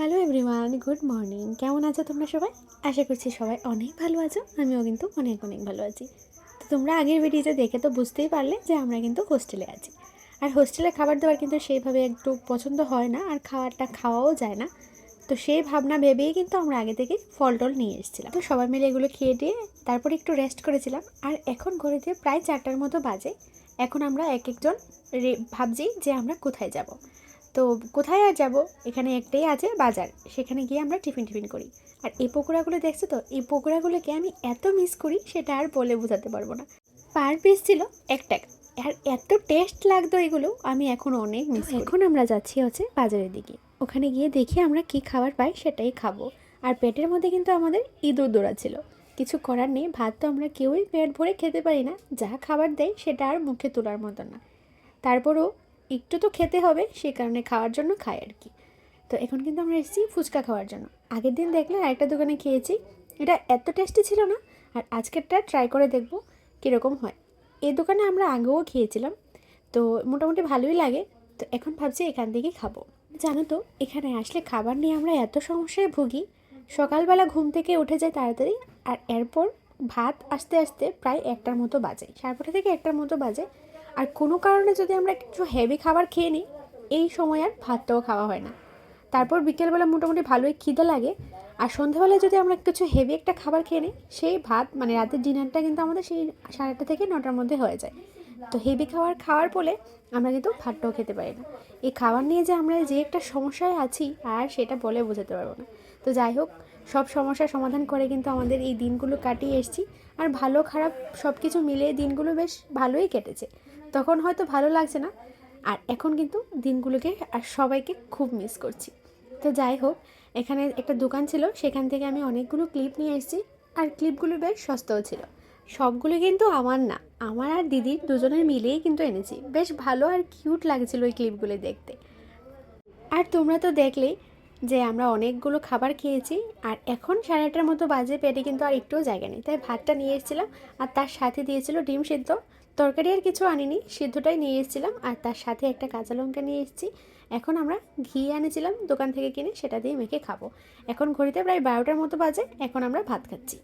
Hello everyone, good morning. কেমন আছো তোমরা সবাই? আশা করছি সবাই অনেক ভালো আছো। আমিও কিন্তু অনেক অনেক ভালো আছি। তো তোমরা আগের ভিডিওতে দেখে তো বুঝতেই পারলে যে আমরা কিন্তু হোস্টেলে আছি। আর হোস্টেলে খাবার দাবার কিন্তু সেইভাবে একটু পছন্দ হয় না, আর খাওয়াও যায় না। তো সেই ভাবনা ভেবেই কিন্তু আমরা আগে থেকে ফল টল নিয়ে এসেছিলাম। তো সবাই মিলে এগুলো খেয়ে দিয়ে তারপর একটু রেস্ট করেছিলাম। আর এখন ঘড়িতে প্রায় 4টার মতো বাজে। এখন আমরা এক একজন ভাবছি যে আমরা কোথায় যাব। তো কোথায় আর যাব, এখানে একটাই আছে বাজার, সেখানে গিয়ে আমরা টিফিন করি। আর এই পকোড়াগুলো দেখছো তো, এই পকোড়াগুলোকে আমি এত মিস করি সেটা আর বলে বোঝাতে পারবো না। পার পিস ছিল 1 টাকা, আর এত টেস্ট লাগতো এগুলো, আমি এখন অনেক মিস করি। এখন আমরা যাচ্ছি হচ্ছে বাজারের দিকে, ওখানে গিয়ে দেখি আমরা কি খাবার পাই সেটাই খাবো। আর পেটের মধ্যে কিন্তু আমাদের ইঁদুর দৌড়াচ্ছিল। কিছু করার নেই, ভাত তো আমরা কেউই পেট ভরে খেতে পারি না, যা খাবার দেয় সেটা আর মুখে তোলার মতো না। তারপরও একটু তো খেতে হবে, সে কারণে খাওয়ার জন্য খাই আর কি। তো এখন কিন্তু আমরা এসেছি ফুচকা খাওয়ার জন্য। আগের দিন দেখলে আরেকটা দোকানে খেয়েছি, এটা এত টেস্টি ছিল না। আর আজকেরটা ট্রাই করে দেখব কীরকম হয়। এই দোকানে আমরা আগেও খেয়েছিলাম, তো মোটামুটি ভালোই লাগে। তো এখন ভাবছি এখান থেকেই খাবো। জানো তো, এখানে আসলে খাবার নিয়ে আমরা এত সমস্যায় ভুগি। সকালবেলা ঘুম থেকে উঠে যাই তাড়াতাড়ি, আর এরপর ভাত আসতে আসতে প্রায় 1টার মতো বাজে, 12:30 থেকে 1টার মতো বাজে। আর কোনো কারণে যদি আমরা কিছু হেভি খাবার খেয়ে নিই, এই সময় আর ভাতটাও খাওয়া হয় না। তারপর বিকেলবেলা মোটামুটি ভালোই খিদে লাগে। আর সন্ধ্যাবেলায় যদি আমরা কিছু হেভি একটা খাবার খেয়ে নিই, সেই ভাত মানে রাতের ডিনারটা কিন্তু আমাদের সেই 8:30 থেকে 9টার মধ্যে হয়ে যায়। তো হেভি খাওয়ার ফলে আমরা কিন্তু ভাতটাও খেতে পারি না। এই খাবার নিয়ে যে আমরা যে একটা সমস্যায় আছি, আর সেটা বলে বোঝাতে পারবো না। তো যাই হোক, সব সমস্যার সমাধান করে কিন্তু আমাদের এই দিনগুলো কাটিয়ে এসেছি। আর ভালো খারাপ সব কিছু মিলিয়ে দিনগুলো বেশ ভালোই কেটেছে। তখন হয়তো ভালো লাগছে না, আর এখন কিন্তু দিনগুলোকে আর সবাইকে খুব মিস করছি। তো যাই হোক, এখানে একটা দোকান ছিল, সেখান থেকে আমি অনেকগুলো ক্লিপ নিয়ে এসেছি। আর ক্লিপগুলো বেশ সস্তাও ছিল। সবগুলো কিন্তু আমার না, আমার আর দিদির দুজনের মিলেই কিন্তু এনেছি। বেশ ভালো আর কিউট লাগছিল ওই ক্লিপগুলো দেখতে। আর তোমরা তো দেখলেই যে আমরা অনেকগুলো খাবার খেয়েছি। আর এখন 8:30 মতো বাজে, পেটে কিন্তু আর একটুও জায়গা নেই, তাই ভাতটা নিয়ে এসেছিলাম। আর তার সাথে দিয়েছিল ডিম সিদ্ধ। তরকারি আর কিছু আনিনি, সিদ্ধটাই নিয়ে এসেছিলাম। আর তার সাথে একটা কাঁচা লঙ্কা নিয়ে এসেছি। এখন আমরা ঘি আনেছিলাম দোকান থেকে কিনে, সেটা দিয়ে মেখে খাবো। এখন ঘড়িতে প্রায় 12টার মতো বাজে, এখন আমরা ভাত খাচ্ছি।